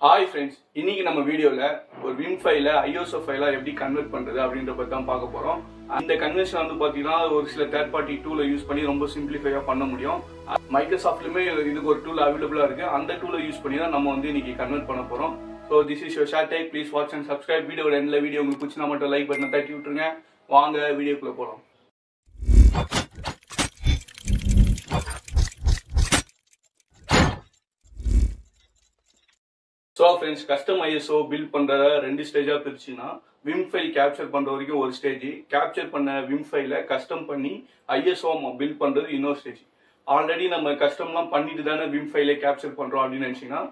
Hi friends, இன்னைக்கு நம்ம வீடியோல ஒரு Vim ஃபைலை ISO ஃபைலா எப்படி கன்வர்ட் பண்றது அப்படிங்கறத பத்தி தான் பார்க்க போறோம். அந்த கன்வர்ஷன் வந்து பாத்தீங்கன்னா ஒரு சில third party டூலை யூஸ் பண்ணி ரொம்ப சிம்பிளிஃபையா பண்ண முடியும். மைக்ரோசாஃப்ட்லயே இதுக்கு ஒரு டூல் அவேலபிளா இருக்கு. அந்த டூலை யூஸ் பண்ணி தான் நம்ம வந்து இன்னைக்கு கன்வர்ட் பண்ண போறோம். So this is your short take. Please watch and subscribe. வீடியோட எண்ட்ல வீடியோ உங்களுக்கு பிடிச்சா மட்டும் லைக் பட்டனை தட்டி விட்டுருங்க. வாங்க வீடியோக்குள்ள போலாம். So friends, custom ISO build பண்ற ரெண்டு ஸ்டேஜா பிரிச்சுனா Vim file capture பண்ற வரைக்கும் ஒரு ஸ்டேஜ், capture பண்ண Vim file custom பண்ணி ISO build பண்றது இன்னொரு ஸ்டேஜ். ஆல்ரெடி நம்ம கஸ்டம்லாம் பண்ணிட்டு தானே Vim file capture பண்றோம் அப்படின்னு நினைச்சீங்கன்னா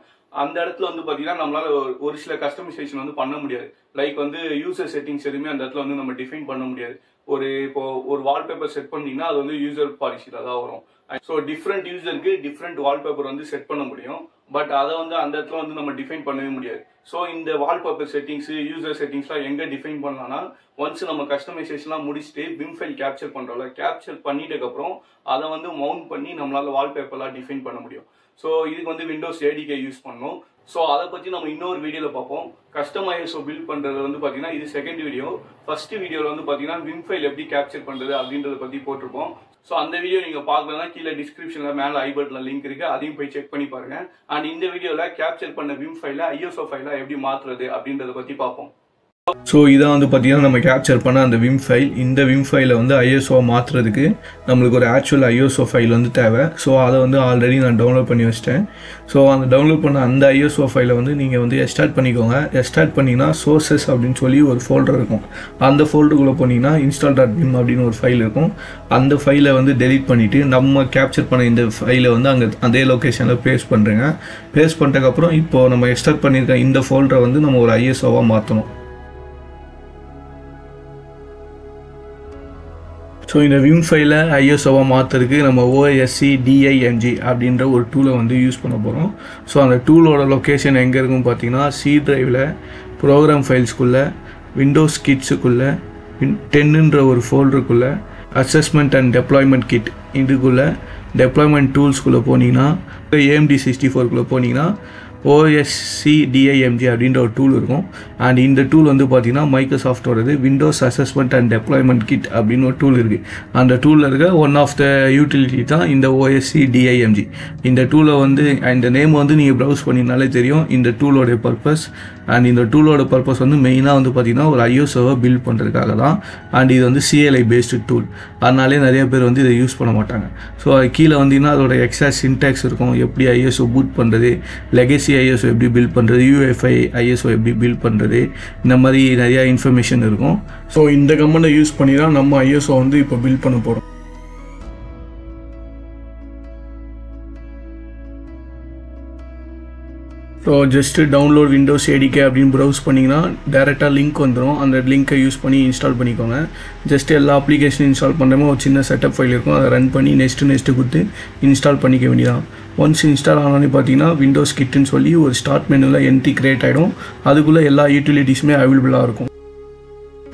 அந்த இடத்துல வந்து பாத்தீங்கன்னா நம்மளால ஒரு சில கஸ்டமைசேஷன் வந்து பண்ண முடியாது. லைக் வந்து யூசர் செட்டிங்ஸ் எதுவுமே அந்த இடத்துல வந்து நம்ம டிஃபைன் பண்ண முடியாது. இப்போ ஒரு வால்பேப்பர் செட் பண்ணீங்கன்னா அது வந்து யூசர் பாலிசில தான் வரும். ஸோ டிஃப்ரெண்ட் யூசருக்கு டிஃப்ரெண்ட் வால்பேப்பர் வந்து செட் பண்ண முடியும். பட் அதை வந்து அந்த இடத்துல வந்து நம்ம டிஃபைன் பண்ணவே முடியாது. ஸோ இந்த வால்பேப்பர் செட்டிங்ஸ் யூசர் செட்டிங்ஸ்லாம் எங்க டிஃபைன் பண்ணலாம்னா ஒன்ஸ் நம்ம கஸ்டமைசேஷன்லாம் முடிச்சுட்டு Vim ஃபைல் கேப்சர் பண்றோம்ல, கேப்சர் பண்ணிட்டதுக்கு அப்புறம் அதை வந்து மவுண்ட் பண்ணி நம்மளால வால்பேப்பர்லாம் டிஃபைன் பண்ண முடியும். ஸோ இதுக்கு வந்து விண்டோஸ் ADK யூஸ் பண்ணணும். ஸோ அதை பத்தி நம்ம இன்னொரு வீடியோல பார்ப்போம். கஸ்டம் ISO பில்ட் பண்றது வந்து பாத்தீங்கன்னா இது செகண்ட் வீடியோ. ஃபர்ஸ்ட் வீடியோல வந்து பாத்தீங்கன்னா Vim ஃபைல் எப்படி கேப்சர் பண்றது அப்படின்றத பத்தி போட்டிருப்போம். ஸோ அந்த வீடியோ நீங்க பார்க்கலன்னா கீழே டிஸ்கிரிப்ஷன்ல மேல ஐ பட்டன்ல லிங்க் இருக்கு, அதையும் போய் செக் பண்ணி பாருங்க. அண்ட் இந்த வீடியோல கேப்சர் பண்ண Vim ஃபைல ISO ஃபைலா எப்படி மாத்துறது அப்படின்றத பத்தி பார்ப்போம். ஸோ இதான் வந்து பார்த்தீங்கன்னா நம்ம கேப்சர் பண்ண அந்த Vim ஃபைல். இந்த Vim ஃபைலை வந்து ISO மாற்றுறதுக்கு நம்மளுக்கு ஒரு ஆக்சுவல் ISO ஃபைல் வந்து தேவை. ஸோ அதை வந்து ஆல்ரெடி நான் டவுன்லோட் பண்ணி வச்சிட்டேன். ஸோ அந்த டவுன்லோட் பண்ண அந்த ISO ஃபைலை வந்து நீங்கள் வந்து எக்ஸ்ட்ராக்ட் பண்ணிக்கோங்க. எக்ஸ்ட்ராக்ட் பண்ணிங்கன்னா சோர்சஸ் அப்படின்னு சொல்லி ஒரு ஃபோல்டர் இருக்கும். அந்த ஃபோல்டருக்குள்ளே போனீங்கன்னா install.vim அப்படின்னு ஒரு ஃபைல் இருக்கும். அந்த ஃபைலை வந்து டெலீட் பண்ணிவிட்டு நம்ம கேப்சர் பண்ண இந்த ஃபைலை வந்து அங்கே அதே லொக்கேஷனில் பேஸ்ட் பண்ணுறேங்க. பேஸ்ட் பண்ணிட்டதுக்கப்புறம் இப்போது நம்ம எக்ஸ்ட்ராக்ட் பண்ணியிருக்க இந்த ஃபோல்டரை வந்து நம்ம ஒரு ISOவாக மாற்றணும். ஸோ இந்த Vim ஃபைலை ISOவாக மாற்றுறதுக்கு நம்ம OSCDIMG அப்படின்ற ஒரு டூலை வந்து யூஸ் பண்ண போகிறோம். ஸோ அந்த டூலோட லொக்கேஷன் எங்கே இருக்குன்னு பார்த்தீங்கன்னா C டிரைவில் ப்ரோக்ராம் ஃபைல்ஸ்குள்ளே விண்டோஸ் கிட்ஸுக்குள்ளே 10ன்ற ஒரு ஃபோல்டருக்குள்ளே அசஸ்மெண்ட் அண்ட் டெப்ளாய்மெண்ட் கிட் இதுக்குள்ளே டெப்ளாய்மெண்ட் டூல்ஸ்குள்ளே போனீங்கன்னா AMD64க்குள்ளே போனீங்கன்னா OSCDIMG அப்படின்ற ஒரு டூல் இருக்கும். அண்ட் இந்த டூல் வந்து பார்த்தீங்கன்னா மைக்ரோசாஃப்டோடது Windows assessment and deployment kit அப்படின்னு ஒரு டூல் இருக்குது. அந்த டூலில் இருக்க ஒன் ஆஃப் த யூட்டிலிட்டி தான் இந்த OSCDIMG. இந்த டூலை வந்து இந்த நேம் வந்து நீங்கள் ப்ரௌஸ் பண்ணினாலே தெரியும் இந்த டூலோடைய பர்பஸ். அண்ட் இந்த டூலோட பர்பஸ் வந்து மெயினாக வந்து பார்த்திங்கன்னா ஒரு ISOவை பில்ட் பண்ணுறதுக்காக தான். அண்ட் இது வந்து CLI பேஸ்டு டூல், அதனாலே நிறைய பேர் வந்து இதை யூஸ் பண்ண மாட்டாங்க. ஸோ அது கீழே வந்தீங்கன்னா அதோட எக்ஸ்ட்ரா சின்டாக்ஸ் இருக்கும், எப்படி ISO பூட் பண்ணுறது, லெகசி ISO எப்படி பில்ட் பண்ணுறது, UEFI ISO எப்படி பில்ட் பண்ணுறது, இந்த மாதிரி நிறையா இன்ஃபர்மேஷன் இருக்கும். ஸோ இந்த கமெண்டை யூஸ் பண்ணி தான் நம்ம ISO வந்து இப்போ பில்ட் பண்ண போகிறோம். So just download Windows ADK அப்படின்னு ப்ரௌஸ் பண்ணிங்கன்னா டேரெக்டாக லிங்க் வந்துடும். அந்த லிங்க்கை யூஸ் பண்ணி இன்ஸ்டால் பண்ணிக்கோங்க. ஜஸ்ட் எல்லா அப்ளிகேஷனும் இன்ஸ்டால் பண்ணுறமோ ஒரு சின்ன செட்டப் ஃபைல் இருக்கும், அதை ரன் பண்ணி நெக்ஸ்ட்டு கொடுத்து இன்ஸ்டால் பண்ணிக்க வேண்டியதான். ஒன்ஸ் இன்ஸ்டால் ஆனோன்னு பார்த்தீங்கன்னா விண்டோஸ் கிட்டுன்னு சொல்லி ஒரு ஸ்டார்ட் மெனுவில் என்ட்ரி கிரியேட் ஆகிடும். அதுக்குள்ளே எல்லா யூட்டிலிட்டிஸுமே அவைலபிளாக இருக்கும்.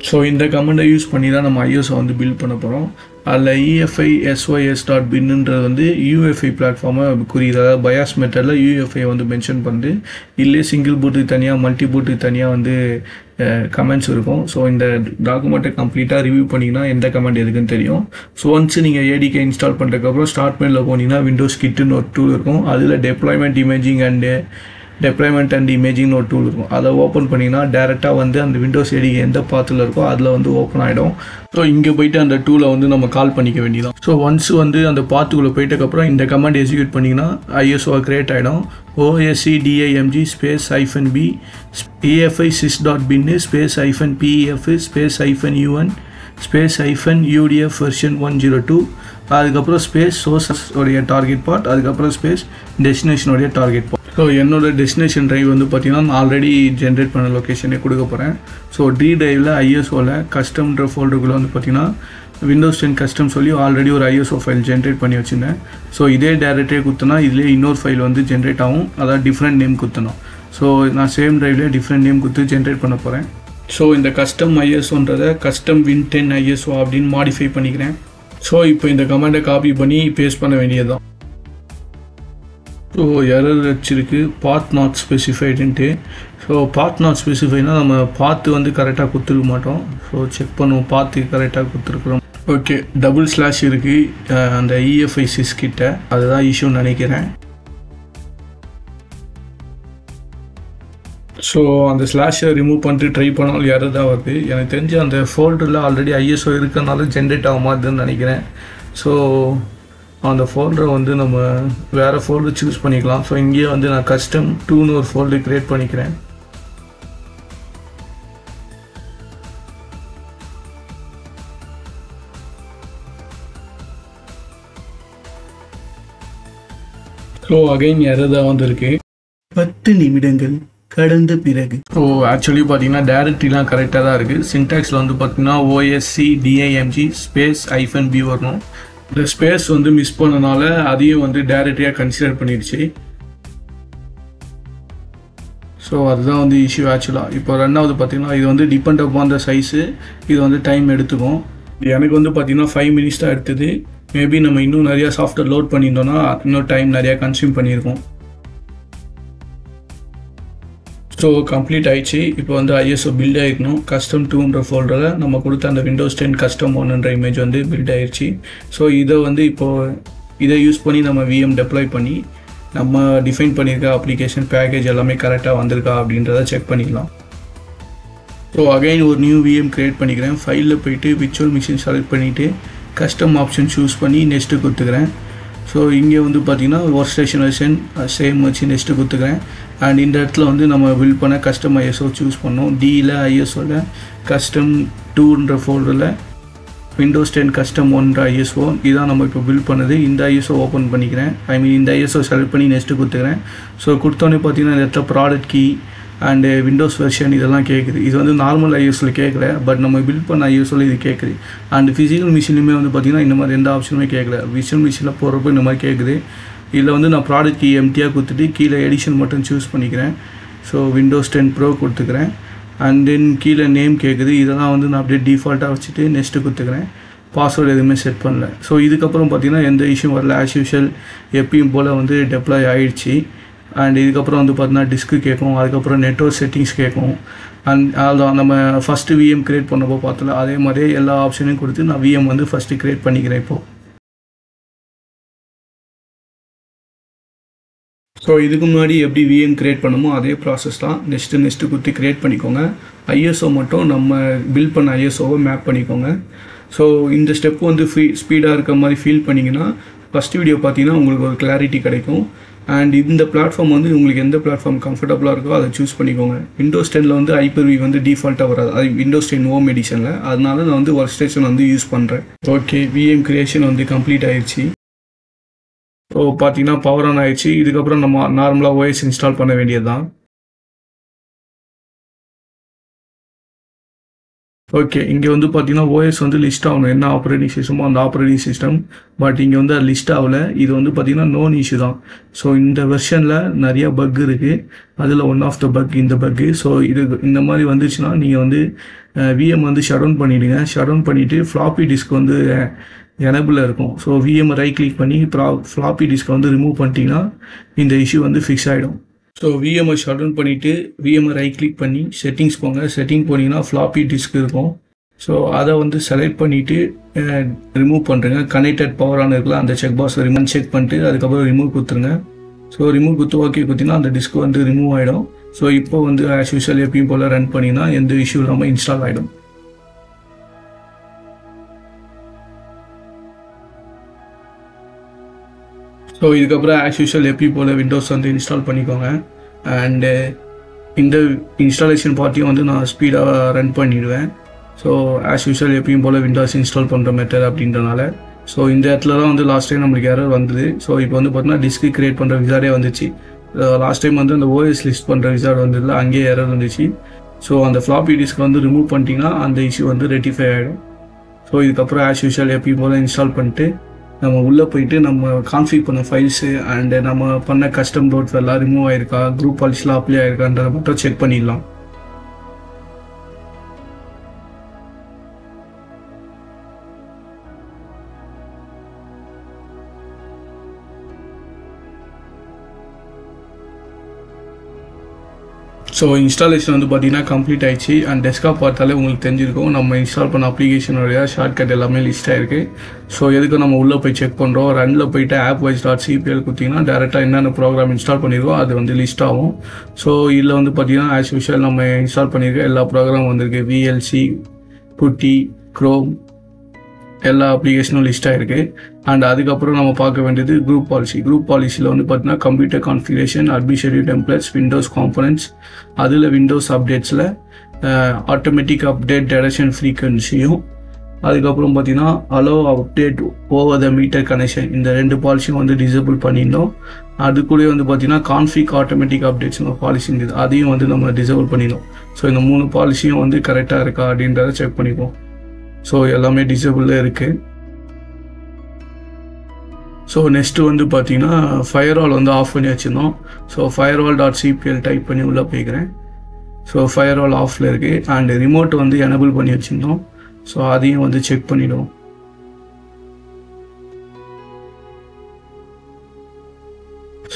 ஸோ இந்த கமெண்டை யூஸ் பண்ணி தான் நம்ம ISO வந்து பில்ட் பண்ண போகிறோம். அதில் EFI-SYS.binன்றது வந்து UEFI பிளாட்ஃபார்மை குறியுது. அதாவது பயாஸ் மெத்தடில் UEFI வந்து மென்ஷன் பண்ணுது. இல்லையே சிங்கிள் பூட்டுக்கு தனியாக மல்டி பூட்டுக்கு தனியாக வந்து கமெண்ட்ஸ் இருக்கும். ஸோ இந்த டாக்குமெண்ட்டை கம்ப்ளீட்டாக ரிவ்யூ பண்ணிங்கன்னா எந்த கமெண்ட் எதுக்குன்னு தெரியும். ஸோ ஒன்ஸ் நீங்கள் ADK இன்ஸ்டால் பண்ணுறதுக்கப்புறம் ஸ்டார்ட் மெனுவில் போனீங்கன்னா விண்டோஸ் கிட்டுன்னு ஒரு டூல் இருக்கும். அதில் டெப்ளாய்மெண்ட் இமேஜிங்னு ஒரு டூல் இருக்கும். அதை ஓப்பன் பண்ணிங்கன்னா டேரெக்டாக வந்து அந்த விண்டோஸ் ADK எந்த பாத்தில் இருக்கோ அதில் வந்து ஓப்பன் ஆகிடும். ஸோ இங்கே போயிட்டு அந்த டூலை வந்து நம்ம கால் பண்ணிக்க வேண்டியதான். ஸோ ஒன்ஸ் வந்து அந்த பாத்துக்குள்ளே போயிட்டதுக்கப்புறம் இந்த கமெண்ட் எக்ஸிக்யூட் பண்ணிங்கன்னா ISO கிரியேட் ஆகிடும். OSCDIMG -B EFI-sys.bin -PEF -UN -UDF version 102 அதுக்கப்புறம் சோர்ஸஸ் உடைய டார்கெட் பார்ட், அதுக்கப்புறம் டெஸ்டினேஷனுடைய டார்கெட் பார்ட். ஸோ என்னோட டெஸ்டினேஷன் ட்ரைவ் வந்து பார்த்தீங்கன்னா நான் ஆல்ரெடி ஜென்ரேட் பண்ண லொக்கேஷனே கொடுக்க போகிறேன். ஸோ D டிரைவில் ISOவில் கஸ்டம்ன்ற ஃபோல்டருக்குள்ளே வந்து பார்த்தீங்கன்னா விண்டோஸ் 10 கஸ்டம் சொல்லி ஆல்ரெடி ஒரு ISO ஃபைல் ஜென்ரேட் பண்ணி வச்சுருந்தேன். ஸோ இதே டேரக்டரே குத்துனா இதிலே இன்னொரு ஃபைல் வந்து ஜென்ரேட் ஆகும், அதாவது டிஃப்ரெண்ட் நேம் குத்தணும். ஸோ நான் சேம் டிரைவ்லேயே டிஃப்ரெண்ட் நேம் குத்து ஜென்ரேட் பண்ண போகிறேன். ஸோ இந்த கஸ்டம் ISOன்றதை கஸ்டம் Win 10 ISO அப்படின்னு மாடிஃபை பண்ணிக்கிறேன். ஸோ இப்போ இந்த கமெண்டை காப்பி பண்ணி பேஸ்ட் பண்ண வேண்டியது தான். ஸோ எரர் வச்சிருக்கு பாத் நாட் ஸ்பெசிஃபைடுன்ட்டு. ஸோ பாத் நாட் ஸ்பெசிஃபைனா நம்ம பாத்து வந்து கரெக்டாக கொடுத்துருக்க மாட்டோம். ஸோ செக் பண்ணுவோம் பாத்து கரெக்டாக கொடுத்துருக்குறோம். ஓகே, டபுள் ஸ்லாஷ் இருக்குது அந்த EFI சிஸ் கிட்ட, அதுதான் இஷ்யூன்னு நினைக்கிறேன். ஸோ அந்த ஸ்லாஷை ரிமூவ் பண்ணிட்டு ட்ரை பண்ணாலும் எரர் தான் வருது. எனக்கு தெரிஞ்சு அந்த ஃபோல்டரில் ஆல்ரெடி ISO இருக்கிறனால ஜென்ரேட் ஆக மாட்டேதுன்னு நினைக்கிறேன். ஸோ அந்த ஃபோல்டரை வந்து நம்ம வேறு ஃபோல்டர் சூஸ் பண்ணிக்கலாம். ஸோ இங்கேயே வந்து நான் கஸ்டம் 2ன்னு ஒரு ஃபோல்டர் க்ரியேட் பண்ணிக்கிறேன். ஸோ அகைன் எரர் தான் வந்துருக்கு. 10 நிமிடங்கள் கடந்த பிறகு. ஸோ ஆக்சுவலி பார்த்தீங்கன்னா டேரக்ட்ரிலாம் கரெக்டாக தான் இருக்குது. சின்டாக்ஸில் வந்து பார்த்தீங்கன்னா OSCDIMG ஸ்பேஸ் -B வரணும். இந்த ஸ்பேஸ் வந்து மிஸ் பண்ணனால அதையும் வந்து டேரக்டரியாக கன்சிடர் பண்ணிடுச்சு. ஸோ அதுதான் வந்து இஷ்யூ ஆக்சுவலாக. இப்போ ரெண்டாவது பார்த்தீங்கன்னா இது வந்து டிபெண்ட் அப்பான் த சைஸு, இது வந்து டைம் எடுத்துக்கும். எனக்கு வந்து பார்த்தீங்கன்னா 5 மினிட்ஸ் தான் எடுத்தது. மேபி நம்ம இன்னும் நிறையா சாஃப்ட்வேர் லோட் பண்ணியிருந்தோம்னா இன்னும் டைம் நிறையா கன்சியூம் பண்ணியிருக்கோம். ஸோ கம்ப்ளீட் ஆயிடுச்சு. இப்போ வந்து ISO பில்ட் ஆகிருக்கணும். கஸ்டம் 2ன்ற ஃபோல்டரில் நம்ம கொடுத்த அந்த Windows 10 கஸ்டம் 1ன்ற இமேஜ் வந்து பில்ட் ஆயிடுச்சு. ஸோ இதை வந்து இதை யூஸ் பண்ணி நம்ம VM டெப்ளாய் பண்ணி நம்ம டிஃபைன் பண்ணியிருக்க அப்ளிகேஷன் பேக்கேஜ் எல்லாமே கரெக்டாக வந்திருக்கா அப்படின்றத செக் பண்ணிக்கலாம். ஸோ அகைன் ஒரு நியூ VM க்ரியேட் பண்ணிக்கிறேன். ஃபைலில் போய்ட்டு விர்ச்சுவல் மிஷின் செலக்ட் பண்ணிவிட்டு கஸ்டம் ஆப்ஷன் சூஸ் பண்ணி நெக்ஸ்ட்டு கொடுத்துக்கிறேன். ஸோ இங்கே வந்து பார்த்திங்கன்னா ஒர்க் ஸ்டேஷன் வெர்ஷன் சேம் வச்சு நெக்ஸ்ட்டு கொடுத்துக்கிறேன். அண்ட் இந்த இடத்துல வந்து நம்ம பில்ட் பண்ண கஸ்டம் ISO சூஸ் பண்ணோம். டியில் ISOவில் கஸ்டம் 2ன்ற ஃபோல்டரில் Windows 10 கஸ்டம் 1ன்ற ISO இதான் நம்ம இப்போ பில்ட் பண்ணது. இந்த ISO ஓப்பன் பண்ணிக்கிறேன். இந்த ISO செலக்ட் பண்ணி நெக்ஸ்ட்டு கொடுத்துக்கிறேன். ஸோ கொடுத்தோன்னே பார்த்தீங்கன்னா இந்த இடத்துல product key and windows version இதெல்லாம் கேட்குது. இது வந்து நார்மல் ISOவில் கேட்கல, பட் நம்ம பில்ட் பண்ண ISOவில் இது கேட்குது. அண்ட் ஃபிசிக்கல் மிஷினுமே வந்து பார்த்திங்கன்னா இந்த மாதிரி எந்த ஆப்ஷனுமே கேட்கல. விஷுவல் மிஷினில் போகிறப்போ இந்த மாதிரி கேட்குது. இதில் வந்து நான் ப்ராடக்ட் கீ எம்டியாக கொடுத்துட்டு கீழே எடிஷன் மட்டும் சூஸ் பண்ணிக்கிறேன். ஸோ Windows 10 Pro கொடுத்துக்கிறேன். அண்ட் தென் கீழே நேம் கேட்குது. இதெல்லாம் வந்து நான் அப்படியே டிஃபால்ட்டாக வச்சுட்டு நெக்ஸ்ட்டு கொடுத்துக்கிறேன். பாஸ்வேர்டு எதுவுமே செட் பண்ணல. ஸோ இதுக்கப்புறம் பார்த்திங்கன்னா எந்த இஷ்யூ வரல. ஆஸ் யூஷுவல் எப்பயும் போல் வந்து டெப்ளாய் ஆகிடுச்சு. அண்ட் இதுக்கப்புறம் வந்து பார்த்தீங்கன்னா டிஸ்க்கு கேட்கும், அதுக்கப்புறம் நெட்வொர்க் செட்டிங்ஸ் கேட்கும். அண்ட் அதான் நம்ம ஃபஸ்ட்டு VM க்ரியேட் பண்ணப்போ பார்த்தல அதே மாதிரியே எல்லா ஆப்ஷனையும் கொடுத்து நான் VM வந்து ஃபஸ்ட்டு க்ரியேட் பண்ணிக்கிறேன் இப்போது. ஸோ இதுக்கு முன்னாடி எப்படி VM க்ரியேட் பண்ணமோ அதே ப்ராசஸ் தான். நெக்ஸ்ட்டு கொடுத்து க்ரியேட் பண்ணிக்கோங்க. ISO மட்டும் நம்ம பில்ட் பண்ண ISOவை மேப் பண்ணிக்கோங்க. ஸோ இந்த ஸ்டெப் வந்து ஸ்பீடாக இருக்க மாதிரி ஃபீல் பண்ணிங்கன்னா ஃபஸ்ட் வீடியோ பார்த்தீங்கன்னா உங்களுக்கு ஒரு கிளாரிட்டி கிடைக்கும். அண்ட் இந்த பிளாட்ஃபார்ம் வந்து உங்களுக்கு எந்த பிளாட்ஃபார்ம் கம்ஃபர்டபுளாக இருக்கோ அதை சூஸ் பண்ணிக்கோங்க. Windows 10ல் வந்து Hyper-V வந்து டிஃபால்ட்டாக வராது, அது Windows 10 ஹோம் எடிஷனில். அதனால நான் வந்து ஒர்க் ஸ்டேஷன் வந்து யூஸ் பண்ணுறேன். ஓகே, VM க்ரியேஷன் வந்து கம்ப்ளீட் ஆயிடுச்சு. ஸோ பார்த்தீங்கன்னா பவர் ஆன் ஆயிடுச்சு. இதுக்கப்புறம் நம்ம நார்மலாக OS இன்ஸ்டால் பண்ண வேண்டியது தான். ஓகே, இங்கே வந்து பார்த்தீங்கன்னா OS வந்து லிஸ்ட் ஆகணும். என்ன ஆப்ரேட்டிங் சிஸ்டமோ அந்த ஆப்ரேட்டிங் சிஸ்டம். பட் இங்கே வந்து அது லிஸ்ட் ஆகலை. இது வந்து பார்த்தீங்கன்னா நோன் இஷ்யூ தான். ஸோ இந்த வெர்ஷனில் நிறையா பக் இருக்குது. அதில் ஒன் ஆஃப் த பக் இந்த பக்கு. ஸோ இது இந்த மாதிரி வந்துச்சுன்னா நீங்கள் வந்து VM வந்து ஷட் டவுன் பண்ணிவிடுங்க. ஷட் டவுன் பண்ணிவிட்டு ஃப்ளாப்பி டிஸ்க் வந்து எனபிளில் இருக்கும். ஸோ VM ரைட் கிளிக் பண்ணி ஃப்ளாப்பி டிஸ்க்கை வந்து ரிமூவ் பண்ணிட்டீங்கன்னா இந்த இஷ்யூ வந்து ஃபிக்ஸ் ஆகிடும். ஸோ விஎம்ஐ ஷட் டவுன் பண்ணிவிட்டு விஎம்ஐ ரைட் கிளிக் பண்ணி செட்டிங்ஸ் போங்க. செட்டிங் போனீங்கன்னா ஃப்ளாப்பி டிஸ்க் இருக்கும். ஸோ அதை வந்து செலக்ட் பண்ணிவிட்டு ரிமூவ் பண்ணுறேங்க. கனெக்டட் பவர் ஆன் இருக்குல்ல அந்த செக் பாக்ஸை செக் பண்ணிட்டு அதுக்கப்புறம் ரிமூவ் கொடுத்துருங்க. ஸோ ரிமூவ் கொடுத்து ஓகே கொடுத்தீங்கன்னா அந்த டிஸ்க் வந்து ரிமூவ் ஆகிடும். ஸோ இப்போ வந்து ஆஸ் யூஷுவல் எப்பயும் போல் ரன் பண்ணிங்கன்னா எந்த இஷ்யூ இல்லாமல் இன்ஸ்டால் ஆகிடும். ஸோ இதுக்கப்புறம் ஆஸ் யூஷுவல் எப்பயும் போல் விண்டோஸ் வந்து இன்ஸ்டால் பண்ணிக்கோங்க. அண்டு இந்த இன்ஸ்டாலேஷன் பார்ட்டியும் வந்து நான் ஸ்பீடாக ரன் பண்ணிவிடுவேன். ஸோ ஆஸ் யூஷுவல் எப்பயும் போல் விண்டோஸ் இன்ஸ்டால் பண்ணுற மெத்தட் அப்படின்றனால. ஸோ இந்த இடத்துல தான் வந்து லாஸ்ட் டைம் நம்மளுக்கு எரர் வந்தது. ஸோ இப்போ வந்து பார்த்தீங்கன்னா டிஸ்க் கிரியேட் பண்ணுற விசாரே வந்துச்சு. லாஸ்ட் டைம் வந்து அந்த ஓஎஸ் லிஸ்ட் பண்ணுற விசார் வந்ததில்ல, அங்கேயே எரர் வந்துச்சு. ஸோ அந்த ஃப்ளாப்பி டிஸ்க் வந்து ரிமூவ் பண்ணிட்டீங்கன்னா அந்த இஷ்யூ வந்து ரெட்டிஃபை ஆகிடும். ஸோ இதுக்கப்புறம் ஆஸ் யூஷுவல் எப்பயும் போல் இன்ஸ்டால் பண்ணிட்டு நம்ம உள்ளே போயிட்டு நம்ம கான்ஃபிக் பண்ண ஃபைல்ஸு அண்டு நம்ம பண்ண கஸ்டம் ரோட்ஸ் எல்லாம் ரிமூவ் ஆகிருக்கா, குரூப் பாலிசிலாம் அப்ளை ஆகிருக்கான்றதை மட்டும் செக் பண்ணிடலாம். ஸோ இன்ஸ்டாலேஷன் வந்து பார்த்தீங்கன்னா கம்ப்ளீட் ஆயிடுச்சு. அண்ட் டெஸ்க்டாப் பார்த்தாலே உங்களுக்கு தெரிஞ்சிருக்கும் நம்ம இன்ஸ்டால் பண்ண அப்ளிகேஷனுடைய ஷார்ட்கட் எல்லாமே லிஸ்ட் ஆயிருக்கு. ஸோ எதுக்கு நம்ம உள்ளே போய் செக் பண்ணுறோம், ரன்னில் போயிட்டு appwise.cpl கொடுத்தீங்கன்னா டேரெக்டாக என்னென்ன ப்ரோக்ராம் இன்ஸ்டால் பண்ணியிருக்கோம் அது வந்து லிஸ்ட் ஆகும். ஸோ இதில் வந்து பார்த்தீங்கன்னா ஆஸ் யூஷுவல் நம்ம இன்ஸ்டால் பண்ணியிருக்க எல்லா ப்ரோக்ராம் வந்திருக்கு. VLC, PuTTY, Chrome எல்லா அப்ளிகேஷனும் லிஸ்ட் ஆகிருக்கு. அண்ட் அதுக்கப்புறம் நம்ம பார்க்க வேண்டியது குரூப் பாலிசியில் வந்து பார்த்தீங்கன்னா computer configuration, administrative templates, windows components, அதில் விண்டோஸ் அப்டேட்ஸில் ஆட்டோமேட்டிக் அப்டேட் டைரக்ஷன் ஃப்ரீக்வன்சியும், அதுக்கப்புறம் பார்த்தீங்கன்னா allow update over the meter connection, இந்த 2 பாலிசியும் வந்து டிசேபிள் பண்ணியிருந்தோம். அது கூட வந்து பார்த்தீங்கன்னா கான்ஃபிக் ஆட்டோமேட்டிக் அப்டேட்ஸ் ஒரு பாலிசி இருந்தது, அதையும் வந்து நம்ம டிசேபிள் பண்ணியிருந்தோம். ஸோ இந்த 3 பாலிசியும் வந்து கரெக்டாக இருக்கா அப்படின்றத செக் பண்ணிப்போம். ஸோ எல்லாமே டிசேபிளில் இருக்குது. ஸோ நெக்ஸ்ட்டு வந்து பார்த்தீங்கன்னா ஃபயர்வால் வந்து ஆஃப் பண்ணி வச்சுருந்தோம். ஸோ firewall.cpl டைப் பண்ணி உள்ளே போய்க்கிறேன். ஸோ ஃபயர்வால் ஆஃபில் இருக்குது. அண்ட் ரிமோட் வந்து எனபிள் பண்ணி வச்சுருந்தோம். ஸோ அதையும் வந்து செக் பண்ணிவிடுவோம்.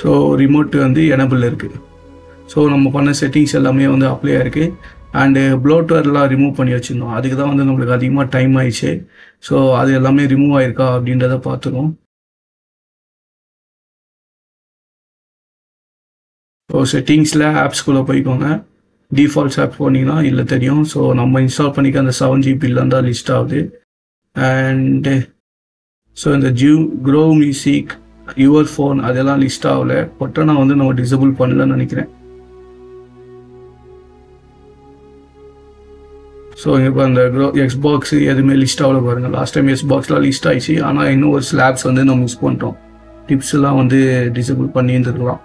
ஸோ ரிமோட் வந்து எனபிள் இருக்குது. ஸோ நம்ம பண்ண செட்டிங்ஸ் எல்லாமே வந்து அப்ளை ஆகிருக்கு. அண்டு ப்ளோட்வேர்லாம் ரிமூவ் பண்ணி வச்சுருந்தோம். அதுக்கு தான் வந்து நம்மளுக்கு அதிகமாக டைம் ஆயிடுச்சு. ஸோ அது எல்லாமே ரிமூவ் ஆகிருக்கா அப்படின்றத பார்த்துருவோம். ஸோ செட்டிங்ஸில் ஆப்ஸ்குள்ளே போய்க்கோங்க. டிஃபால்ட்ஸ் ஆப் போனீங்கன்னா இல்லை தெரியும். ஸோ நம்ம இன்ஸ்டால் பண்ணிக்க அந்த 7 GB தான் லிஸ்ட் ஆகுது. அண்டு ஸோ இந்த க்ரோ மியூசிக், யுவர் ஃபோன் அதெல்லாம் லிஸ்ட் ஆகலை. பட் நான் வந்து நம்ம டிசேபிள் பண்ணலன்னு நினைக்கிறேன். ஸோ இப்போ அந்த எக்ஸ்பாக்ஸ் எதுவுமே லிஸ்ட் ஆகல பாருங்கள். லாஸ்ட் டைம் எக்ஸ்பாக்ஸ்லாம் லிஸ்ட் ஆயிடுச்சு. ஆனால் இன்னும் ஒரு சில ஆப்ஸ் வந்து நம்ம மிஸ் பண்ணிட்டோம். டிப்ஸ்லாம் வந்து டிசேபிள் பண்ணி இருந்துருக்கலாம்.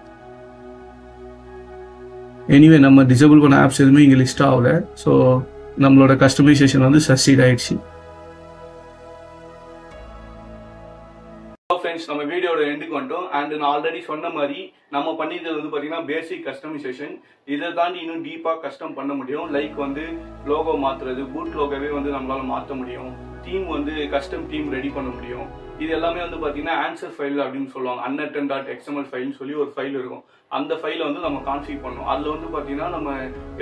எனிவே நம்ம டிசேபிள் பண்ண ஆப்ஸ் எதுவுமே இங்கே லிஸ்ட் ஆகலை. ஸோ நம்மளோட கஸ்டமைசேஷன் வந்து சக்சீட் ஆயிடுச்சு. ஃப்ரெண்ட்ஸ், நம்ம வீடியோட எண்டுக்கு வந்துட்டோம். அண்ட் நான் ஆல்ரெடி சொன்ன மாதிரி நம்ம பண்ணியது வந்து பார்த்தீங்கன்னா பேசிக் கஸ்டமைசேஷன். இதை தாண்டி இன்னும் டீப்பாக கஸ்டம் பண்ண முடியும். லைக் வந்து லோகோ மாற்றுறது, பூட் லோகோவே வந்து நம்மளால மாற்ற முடியும். தீம் வந்து கஸ்டம் தீம் ரெடி பண்ண முடியும். இது எல்லாமே வந்து பார்த்தீங்கன்னா ஆன்சர் ஃபைல் அப்படின்னு சொல்லுவாங்க. unattend.xml ஃபைல்னு சொல்லி ஒரு ஃபைல் இருக்கும். அந்த ஃபைலை வந்து நம்ம கான்ஃபிக் பண்ணணும். அதில் வந்து பார்த்தீங்கன்னா நம்ம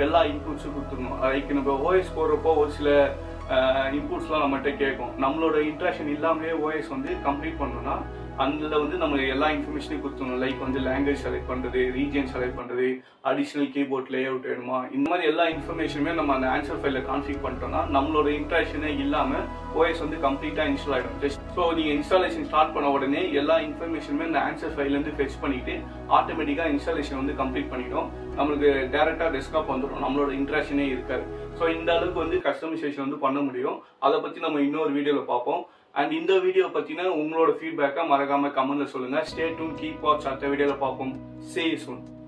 எல்லா இன்புட்ஸும் கொடுத்துருணும். லைக் நம்ம ஓஎஸ் போடுறப்போ ஒரு சில இன்புட்ஸ்லாம் நம்மகிட்ட கேட்கும். நம்மளோட இன்ட்ராக்ஷன் இல்லாமலே ஓஎஸ் வந்து கம்ப்ளீட் பண்ணணும்னா அதில் வந்து நம்ம எல்லா இன்ஃபர்மேஷனையும் கொடுத்துடணும். லைக் வந்து லாங்குவேஜ் செலக்ட் பண்ணுறது, ரீஜன் செலக்ட் பண்ணுறது, அடிஷ்னல் கீபோர்ட் லே அவுட் வேணுமா, இந்த மாதிரி எல்லா இன்ஃபர்மேஷனுமே நம்ம அந்த ஆன்சர் ஃபைலில் கான்ஃபிக் பண்ணிட்டோம்னா நம்மளோட இன்ட்ராக்ஷனே இல்லாமல் ஓஎஸ் வந்து கம்ப்ளீட்டாக இன்ஸ்டால் ஆகிடும். ஜஸ்ட் ஸோ நீங்கள் இன்ஸ்டாலேஷன் ஸ்டார்ட் பண்ண உடனே எல்லா இன்ஃபர்மேஷனுமே இந்த ஆன்சர் ஃபைல்லேருந்து ஃபெச் பண்ணிட்டு ஆட்டோமேட்டிக்காக இன்ஸ்டாலேஷன் வந்து கம்ப்ளீட் பண்ணிடும். நம்மளுக்கு டேரெக்டாக டெஸ்க்டாப் வந்துடும். நம்மளோட இன்ட்ராக்ஷனே இருக்காது. ஸோ இந்த அளவுக்கு வந்து கஸ்டமைசேஷன் வந்து பண்ண முடியும். அதை பற்றி நம்ம இன்னொரு வீடியோவில் பார்ப்போம். அண்ட் இந்த வீடியோ பற்றின உங்களோட ஃபீட்பேக்கை மறக்காமல் கமெண்ட்ல சொல்லுங்கள். Stay tune, keep watch. அடுத்த வீடியோவில் பார்ப்போம். See you soon.